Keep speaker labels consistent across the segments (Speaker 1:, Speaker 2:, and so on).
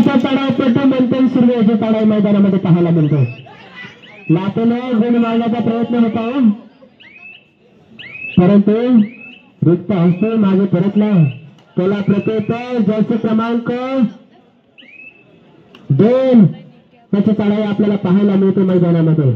Speaker 1: संघाचा चढावपट्टू मंथन सुर्वे याच्या चढाई मैदानामध्ये पाहायला मिळतो. लाटेनं गुण मारण्याचा प्रयत्न होता परंतु रिक्त हस्ते मागे परतला. त्याला प्रत्युत्तर जर्सी क्रमांक 2 त्याची चढाई आपल्याला पाहायला मिळते मैदानामध्ये.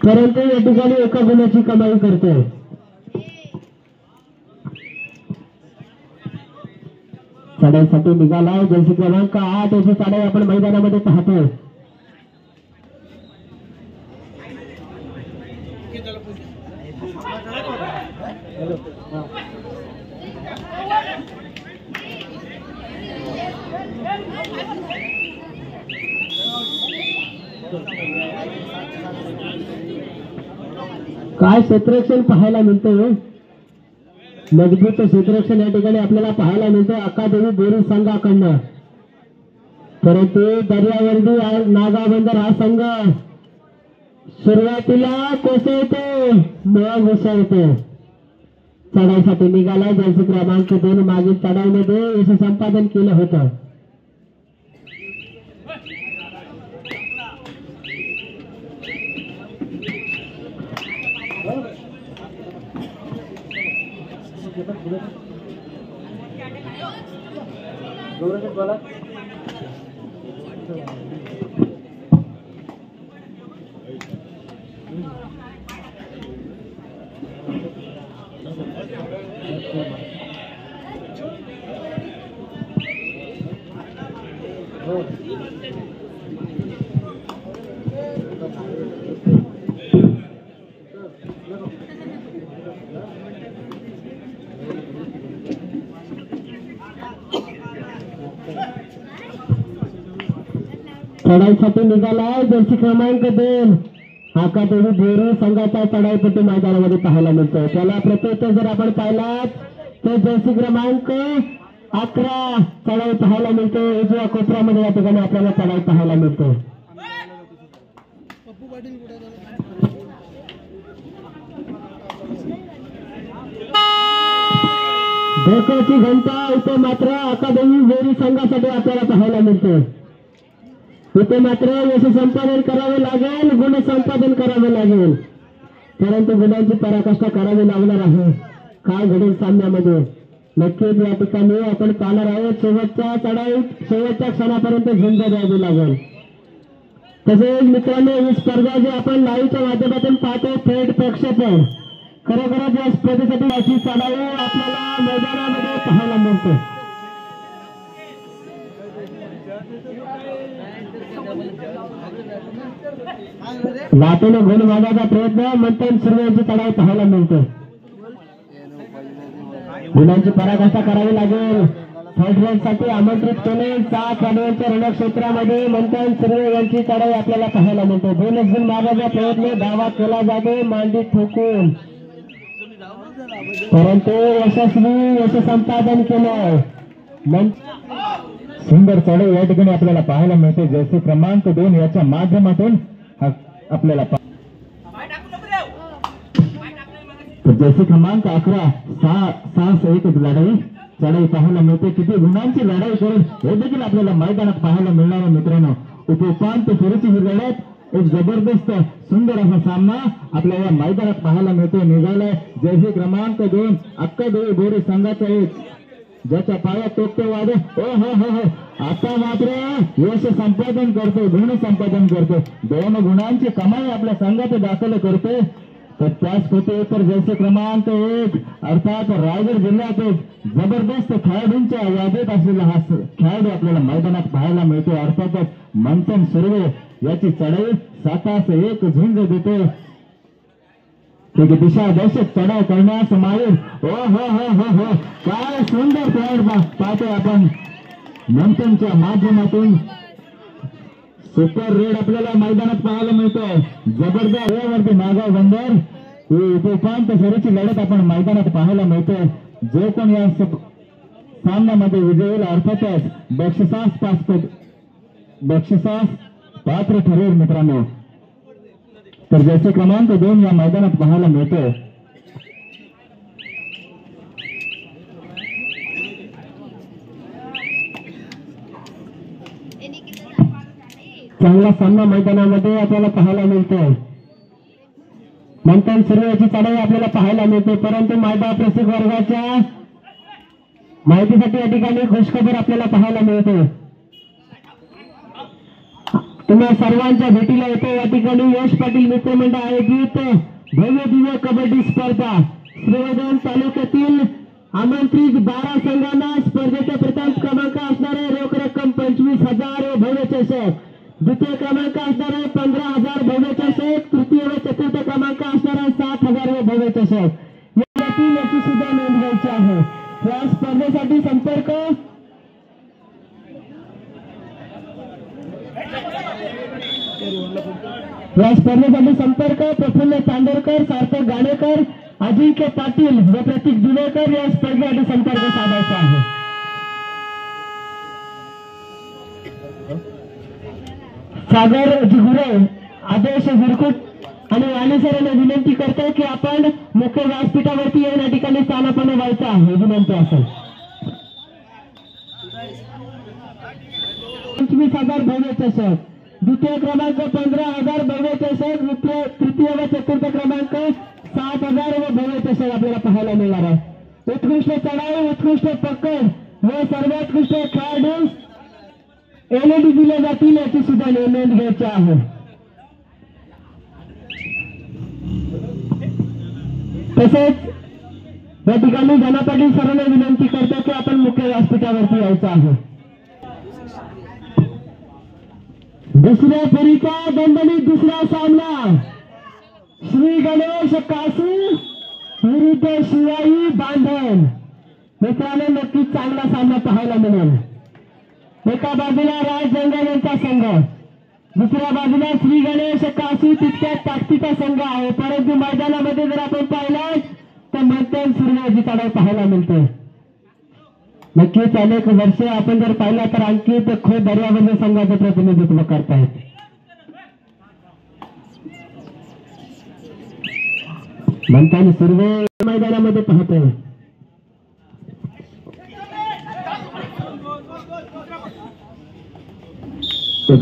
Speaker 1: परंतु या ठिकाणी एका गुणाची कमाई करते. चढाईसाठी निघालाय जर्सी क्रमांक 8 याची चढाई आपण मैदानामध्ये पाहतोय. काय क्षेत्ररक्षण पाहायला मिळतं. मजबूत क्षेत्ररक्षण या ठिकाणी आपल्याला पाहायला मिळतं अक्कादेवी बोरी संघाकडनं. परंतु दर्यावर्दी नागाबंदर हा संघ सुरुवातीला कोसळतो मग उसळतो. चढाईसाठी निघाला जर्सी क्रमांक 2 मागील चढाईमध्ये यश संपादन केलं होतं. चढाईसाठी निघालाय जर्सी क्रमांक 2 अक्कादेवी बोरी संघाचा चढाईपट्टू मैदानामध्ये पाहायला मिळतो. त्याला प्रत्युत्तर जर आपण पाहिलात तर जर्सी क्रमांक 11 चढाई पाहायला मिळतो. उजव्या कोपऱ्यामध्ये या ठिकाणी आपल्याला चढाई पाहायला मिळतो. धोक्याची घंटा इथे मात्र अक्कादेवी बोरी संघासाठी आपल्याला पाहायला मिळते. इथे मात्र यश संपादन करावे लागेल गुण संपादन करावे लागेल परंतु गुणांची पराकाष्ठा करावी लागणार आहे. काय घडेल सामन्यामध्ये नक्कीच या ठिकाणी आपण पाहणार आहोत. शेवटच्या चढाईत शेवटच्या क्षणापर्यंत झुंज द्यावी लागेल. तसेच मित्रांनो ही स्पर्धा जी आपण लाईव्हच्या माध्यमातून पाहतो थेट प्रक्षेपण खरोखरच या स्पर्धेसाठी अशी चढाई आपल्याला मैदानामध्ये पाहायला मिळते. लाटेनं गुण मागायचा प्रयत्न मंथन सुर्वे यांची चढाई पाहायला मिळते. गुणांची पराकाष्ठा करावी लागेल. थर्ड रेससाठी आमंत्रित केले 7 खेळाडूंच्या रणक्षेत्रामध्ये मंथन सुर्वे यांची चढाई आपल्याला पाहायला मिळते. 2 गुण मागायचा प्रयत्न धावा केला जातो मांडी ठोकून परंतु यश संपादन केलं. सुंदर चढाई या ठिकाणी आपल्याला पाहायला मिळते. जर्सी क्रमांक 2 याच्या माध्यमातून आपल्याला जर्सी क्रमांक 11 6-1 लढाई चढाई पाहायला मिळते. किती गुणांची लढाई करून हे देखील आपल्याला मैदानात पाहायला मिळणार आहे. मित्रांनो उपांत्य फेरीची ही लढत एक जबरदस्त सुंदर असा सामना आपल्याला या मैदानात पाहायला मिळतो. निघालाय जर्सी क्रमांक 2 अक्कादेवी बोरी संघाचा एक ज्याच्या पायात तोक्ते वादे आता मात्र यश संपादन करतो गुण संपादन करतो. 2 गुणांची कमाई आपल्या संघात दाखल करते. तर त्याच कोटीवर जर्सी क्रमांक 1 अर्थात रायगड जिल्ह्यात जबरदस्त खेळाडूंच्या यादीत असलेला हा खेळाडू आपल्याला मैदानात पाहायला मिळतो. अर्थातच मंथन सुर्वे याची चढाई 7-1 झुंज देते. दिशादर्शक चढाव करण्यास माहीर काय सुंदर खेळ पाहतोय आपण मंथनच्या माध्यमातून. सुपर रेड आपल्याला मैदानात पाहायला मिळतो. जबरदस्त वरती नागाव बंदर ही उपांत्य फेरीची लढत आपण मैदानात पाहायला मिळतो. जो कोण या सामन्यामध्ये विजय होईल अर्थातच बक्षिसास पात्र ठरेल. मित्रांनो तर जर्सी क्रमांक 2 या मैदानात पाहायला मिळतोय.
Speaker 2: चांगला सामना मैदानामध्ये आपल्याला पाहायला मिळतोय. नंतर सूर्याची चढाई आपल्याला पाहायला मिळते, परंतु मैदान प्रसिद्ध वर्गाच्या माहितीसाठी या ठिकाणी खुशखबर आपल्याला पाहायला मिळते. तुम्हा सर्वांच्या भेटीला येतो या ठिकाणी यश पाटील मित्रमंडळ आयोजित भव्य दिव्य कबड्डी स्पर्धा श्रीवर्धन तालुक्यातील आमंत्रित 12 संघांना स्पर्धेचा प्रथम क्रमांक असणारे रोख रक्कम 25,000 व भव्य चषक, द्वितीय क्रमांक असणारे 15,000 भव्य चषक, तृतीय व चतुर्थ क्रमांक असणारा 7,000 व भव्य चषक यातील याची सुद्धा नोंद घ्यायची आहे. या स्पर्धेसाठी संपर्क प्रफुल्ल चांदोरकर, सार्थक गाडेकर, अजिंक्य पाटील व प्रतीक दुलेकर या स्पर्धेसाठी संपर्क साधायचा आहे. सागर जिगुरे, आदेश विरकुट आणि वाणी सर यांना विनंती करतो की आपण मुख्य व्यासपीठावरती येऊन या ठिकाणी स्थानापन्न व्हायचं आहे, विनंती असेल. 25,000 भव्य चषक, द्वितीय क्रमांक 15,000 भव्य चषक, तृतीय व चतुर्थ क्रमांक 7,000 व भव्य चषक आपल्याला पाहायला मिळणार आहे. उत्कृष्ट चढाई, उत्कृष्ट पकड व सर्वोत्कृष्ट खेळाडू एलईडी दिले जातील याची सुद्धा नोंद घ्यायची आहे. तसेच या ठिकाणी धना पाटील सरांना विनंती करतो की आपण मुख्य व्यासपीठावरती यायचं आहे. दुसऱ्या फेरीचा दणदणीत दुसरा सामना श्री गणेश कासू विरुद्ध शिवाई बांधण. मित्रांनो, नक्कीच चांगला सामना पाहायला मिळेल. एका बाजूला राज जंगल यांचा संघ, दुसऱ्या बाजूला श्री गणेश कासू तितक्या ताकदीचा संघ आहे. परंतु मैदानामध्ये जर आपण पाहिलं तर मंथन सूर्याची चढाई पाहायला मिळते. नक्कीच अनेक वर्षे आपण जर पाहिलं तर अंकित खोत दर्याबंद संघाचं प्रतिनिधित्व करतायत. मंथन सूर्य मैदानामध्ये पाहतोय.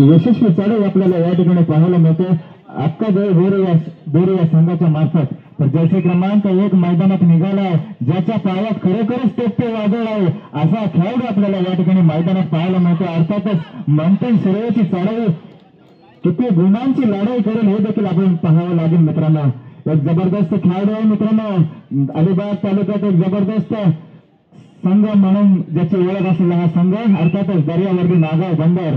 Speaker 2: यशस्वी चढाई आपल्याला या ठिकाणी पाहायला मिळते. अक्का बोरे या संघाच्या मार्फत. तर जैसे क्रमांक 1 मैदानात निघालाय, ज्याच्या पायात खरोखरच तोफते वादळ आहे असा खेळाडू आपल्याला या ठिकाणी मैदानात पाहायला मिळतो. अर्थातच मंथन सूर्याची चढाई किती गुणांची लढाई करेल हे देखील आपण पाहावं लागेल. मित्रांनो, एक जबरदस्त खेळाडू आहे. मित्रांनो, अलिबाग तालुक्यात एक जबरदस्त संघ म्हणून ज्याची ओळख असलेला हा संघ अर्थातच दर्यावर्दी नागाव बंदर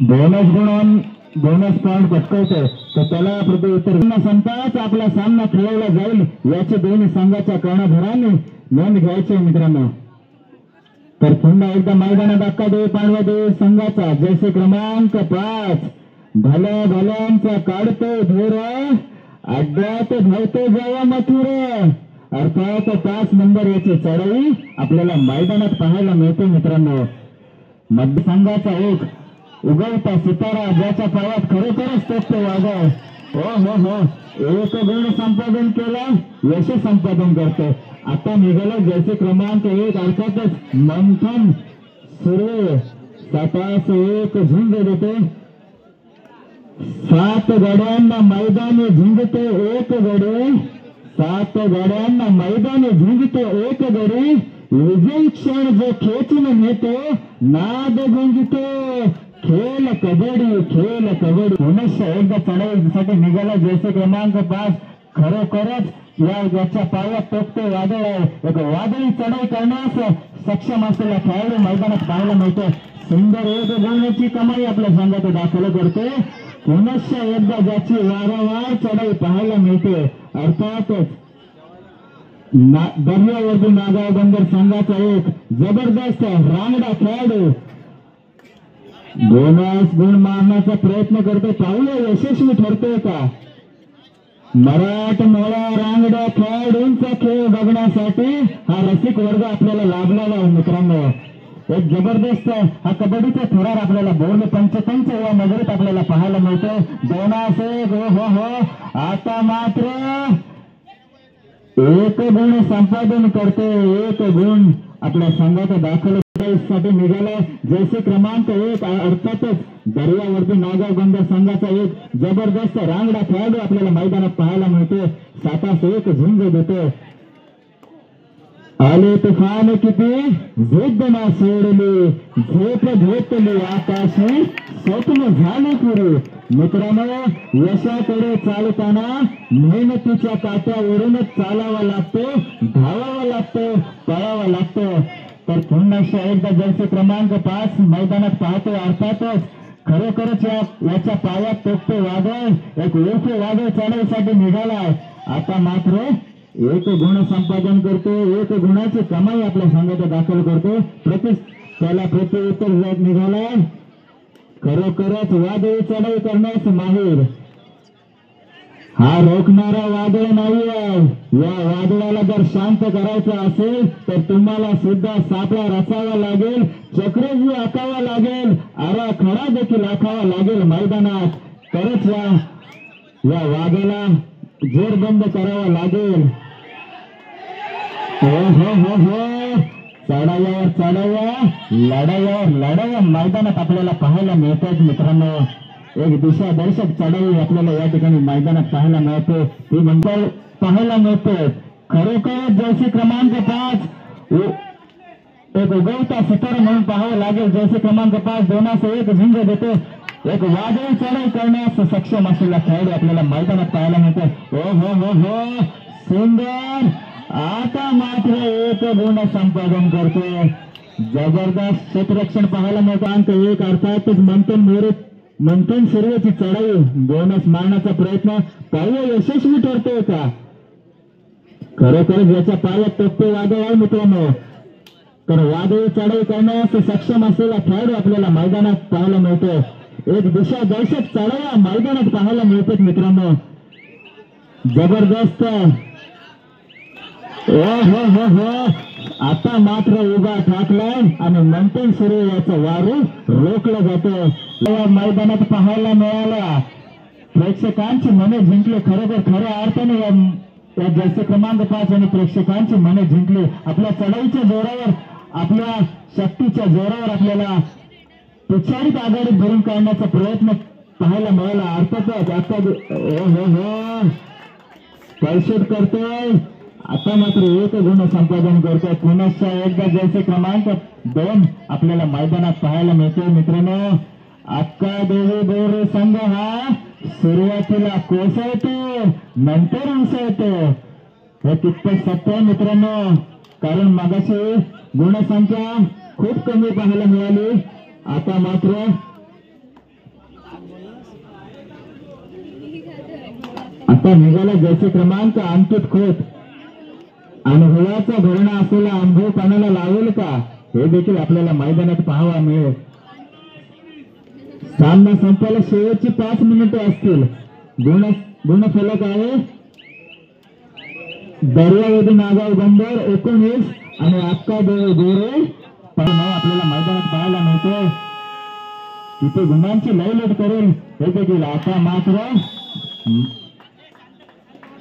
Speaker 2: बोनस पॉइंट पटकवतो. तर त्याला प्रत्युत्तर संताच आपला सामना खेळवला जाईल याचे दोन्ही संघाच्या कर्णधारांनी नोंद घ्यायचे. मित्रांनो, तर पुन्हा एकदा मैदानात अक्कादेवी पांडवादेवी संघाचा जैसे क्रमांक 5 भल्यांचा काढतो धूर, अड्ड्यात धावतो जावा मथुर. अर्थात 5 नंबर याची चढाई आपल्याला मैदानात पाहायला मिळते. मित्रांनो, मध्य संघाचा एक उगवता सितारा, ज्याच्या पायात खरोखरच तोफते वादळ. हो एक गुण संपादन केला, यश संपादन करतो. आता निघाला जैसे क्रमांक 1 अर्थातच मंथन सूर्य. 7-1 झुंज देते. 7 गाड्यांना मैदानी झुंजते एक गडी. 7 गाड्यांना मैदानी झुंजते एक गडी. विजयी क्षण जो खेचून नेतो, नाद गुंजतो. खेळ कबड्डी पुनश्च एकदा चढाईसाठी निघाला जैसे क्रमांक 5. खरोखरच याच्या पायात तोफते वादळ आहे. एक वादळी चढाई करण्यास सक्षम असलेला खेळाडू मैदानात पाहायला मिळतो. सुंदर एक गुणाची कमाई आपल्या संघात दाखल करते. पुनश्च एकदा ज्याची वारंवार चढाई पाहायला मिळते. अर्थातच दर्यावर्दी नागाव बंदर संघाचा एक जबरदस्त रांगडा खेळाडू बोनस गुण मारण्याचा प्रयत्न करतो. पाहूया यशस्वी ठरतोय का. मराठमोळा रांगड्या खेळाडूंचा खेळ बघण्यासाठी हा रसिक वर्ग आपल्याला लाभलेला आहे. मित्रांनो,
Speaker 1: एक जबरदस्त हा कबड्डीचा थरार आपल्याला बोर्ड पंचतंच या नगरीत आपल्याला पाहायला मिळतो. 2-1 हो. आता मात्र 1 गुण संपादन करते. 1 गुण आपल्या संघाचा दाखल साठी निघालाय. जैसे क्रमांक 1 अर्थातच दर्यावर्ती नागाव बंदर संघाचा एक जबरदस्त रांगडा खेळाडू आपल्याला मैदानात पाहायला मिळतो. 7-1 झुंज देतो. आले तुफान किती जिद्द ना सोडली, झोप घेतली आकाशी, स्वप्न झाले पुरे. मित्रांनो, यशाकडे चालताना मेहनतीच्या काट्यावरूनच चालावा लागतो, धावावा लागतो, पळावा लागतो. तर पुन्हा एकदा जर्सी क्रमांक 5 मैदानात पाहतो. अर्थातच खरोखरच याच्या पायात तोफते वादळ, एक ओळखी वादळ चालवण्यासाठी निघालाय. आता मात्र 1 गुण संपादन करतो. 1 गुणाची कमाई आपल्या संघात दाखल करतो. त्याला प्रत्युत्तर निघालाय. खरोखरच वादळी चढाई करण्यास माहीर. हा रोखणारा वादळ नाहीये. या वादळाला जर शांत करायचं असेल तर तुम्हाला सुद्धा सापळा रचावा लागेल, चक्रव्यूह आखावा लागेल, आराखडा देखील आखावा लागेल मैदानात. तरच या वादळाला जोरबंद करावा लागेल. हो चढाया लढाया मैदानात आपल्याला पाहायला मिळतात. मित्रांनो, एक दिशादर्शक चढाई आपल्याला या ठिकाणी मैदानात पाहायला मिळते. ती म्हणतो पाहायला मिळते. खरोखर जर्सी क्रमांक 5 एक उगवता सितारा म्हणून पाहावं लागेल. जर्सी क्रमांक 5 2-1 झुंज देतो. एक वादळी चढाई करण्यास सक्षम असलेला खेळाडू आपल्याला मैदानात पाहायला मिळतो. हो सुंदर. आता मात्र 1 गुण संपादन करतो. जबरदस्त क्षेत्ररक्षण पाहायला मिळतो. अंक 1 अर्थातच मंथन सर्वेची चढाई बोनस मारण्याचा प्रयत्न पाहूया यशस्वी ठरतोय का. खरोखरच याच्या पायात तोफते वादळ आहे मित्रांनो. तर वादळी चढाई करण्यास सक्षम असलेला खेळाडू आपल्याला मैदानात पाहायला मिळतो. एक दिशादर्शक चढाया मैदानात पाहायला मिळतात मित्रांनो. जबरदस्त. हो आता मात्र उभा ठाकलाय आणि मंथन सूर्य याचं वारू रोखलं जातं. मैदानात पाहायला मिळाला. प्रेक्षकांची मने जिंकली. खरोखर खऱ्या अर्थाने या जर्सी क्रमांक 5 आणि प्रेक्षकांची मने जिंकली. आपल्या चढाईच्या जोरावर, आपल्या शक्तीच्या जोरावर आपल्याला प्रचारित आघाडीत भरून काढण्याचा प्रयत्न पाहायला मिळाला. अर्थातच आता पैशेट करतोय. आता मात्र 1 गुण संपादन करतोय. पुनश्च एकदा जर्सी क्रमांक 2 आपल्याला मैदानात पाहायला मिळतो. मित्रांनो, अक्का देवी बोरे संघ हा सुरुवातीला कोसळतो, नंतर उसळतो. हे कितपत सत्य आहे मित्रांनो. कारण मगाशी गुणसंख्या खूप कमी पाहायला मिळाली. आता मात्र निघाला जर्सी क्रमांक अंकित खोत. अनुभवाचा भरणा असलेला अनुभव कोणाला लावेल का, हे देखील आपल्याला मैदानात पाहावा मिळेल. सामना संपायला शेवटची 5 मिनिटे असतील. गुणफलक आहे दर्यावर्ती नागाव बंदर 19 आणि अक्का देवी गोरे आपल्याला मैदानात पाहायला मिळतो. किती गुणांची लयलट करेल हे देखील आता मात्र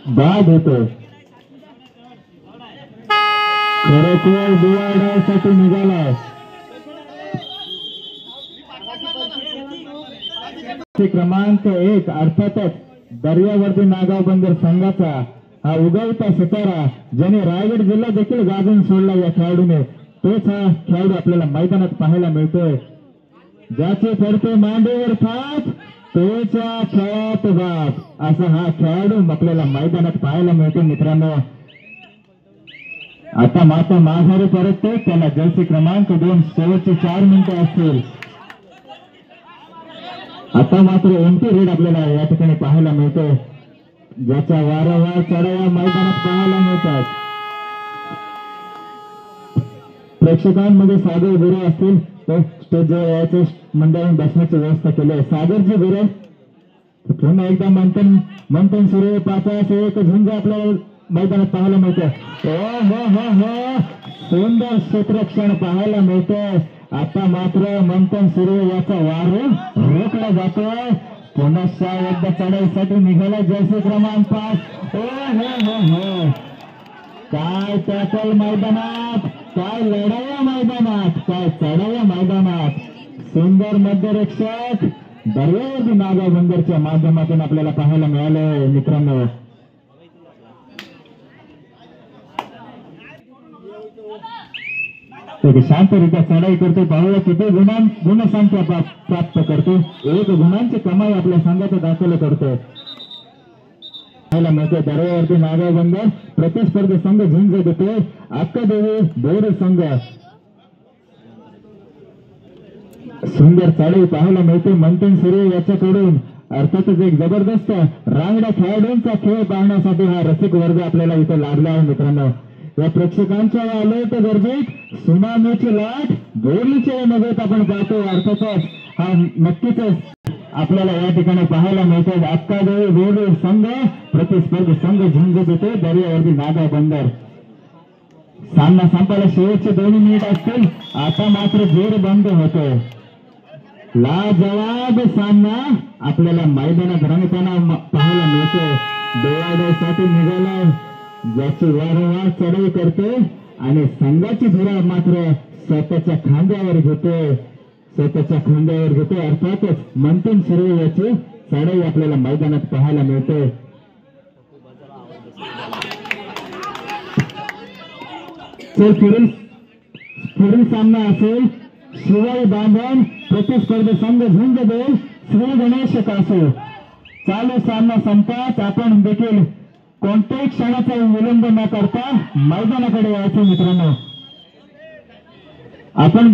Speaker 1: बाद होतो. खरोखर दिवाळीसाठी निघालाय. क्रमांक 1 अर्थातच दर्यावर्ती नागाव बंदर संघाचा हा उगवता सितारा, ज्याने रायगड जिल्हा देखील गाजून सोडला या खेळाडूने, तोच हा खेळाडू आपल्याला मैदानात पाहायला मिळतोय. ज्याचे पडते मांडीवर थाप तोच्या खेळात बाप, असा हा खेळाडू आपल्याला मैदानात पाहायला मिळतो. मित्रांनो, आता मात्र माघारी परततो. त्याला जर्सी क्रमांक 2 शेवटची 4 मिनिटं असतील. आता मात्र एमटी रेड आपल्याला या ठिकाणी पाहायला मिळतो, ज्याच्या वारंवार चढाया मैदानात पाहायला मिळतात. प्रेक्षकांमध्ये सागर गुरु असतील तर स्टेजवर यायचे मंडळाने बसण्याची व्यवस्था केली आहे. सागरजी गुरु पुन्हा एकदा मंथन सूर्य 5-1 झुंज आपल्याला मैदानात पाहायला मिळतं. सुंदर क्षेत्ररक्षण पाहायला मिळतं.
Speaker 2: आता मात्र मंथन सुरू याचा वार रोखला जातोय. पुन्हा एकदा चढाईसाठी निघाला जर्सी क्रमांक 5. हो काय टॅकल मैदानात, काय लढाया मैदानात, काय चढाया मैदानात. सुंदर मध्यरक्षक दररोज नागा बंदरच्या माध्यमातून आपल्याला पाहायला मिळाले मित्रांनो. शांतरित्या चढाई करतो. पाहूया किती गुणसंख्या प्राप्त करतो. 1 गुणांची कमाई आपल्या संघाचा दाखल करतो. पाहायला मिळते दरवावरती नागा बंदर प्रतिस्पर्धी संघ झुंज देतो. अक्कादेवी बोर संघ. सुंदर चढाई पाहायला मिळते मंथन सुरू याच्याकडून. अर्थातच एक जबरदस्त रांगड्या खेळाडूंचा खेळ पाहण्यासाठी हा रसिक वर्ग आपल्याला इथे लाभला आहे मित्रांनो. या प्रेक्षकांच्या अलर्ट गर्दीत सुनामीची लाट बोरलीच्या नजरेत आपण पाहतो. अर्थातच हा नक्कीच आपल्याला या ठिकाणी पाहायला मिळतो. अक्कादेवी बोर संघ प्रतिस्पर्धी संघ झुंज देतो दर्यावरती नागा बंदर. सामना संपायला शेवटचे 2 मिनिट असतील. आता मात्र जोर बंद होतो. लाजवाब सामना आपल्याला मैदानात रंगताना पाहायला मिळतो. डोळ्यासाठी निघाला ज्याची वारंवार चढाई करते आणि संघाची धुरा मात्र स्वतःच्या खांद्यावर घेतो. अर्थातच मंथन सुरू याची चढाई आपल्याला मैदानात पाहायला मिळते. पुढील सामना असेल शिवाई बांधण प्रतिस्पर्धी संघ झुंज देव श्री गणेश कासू. चालू सामना संपताच आपण देखील कोणत्याही क्षणाचा विलंब न करता मैदानाकडे यायचे मित्रांनो. आपण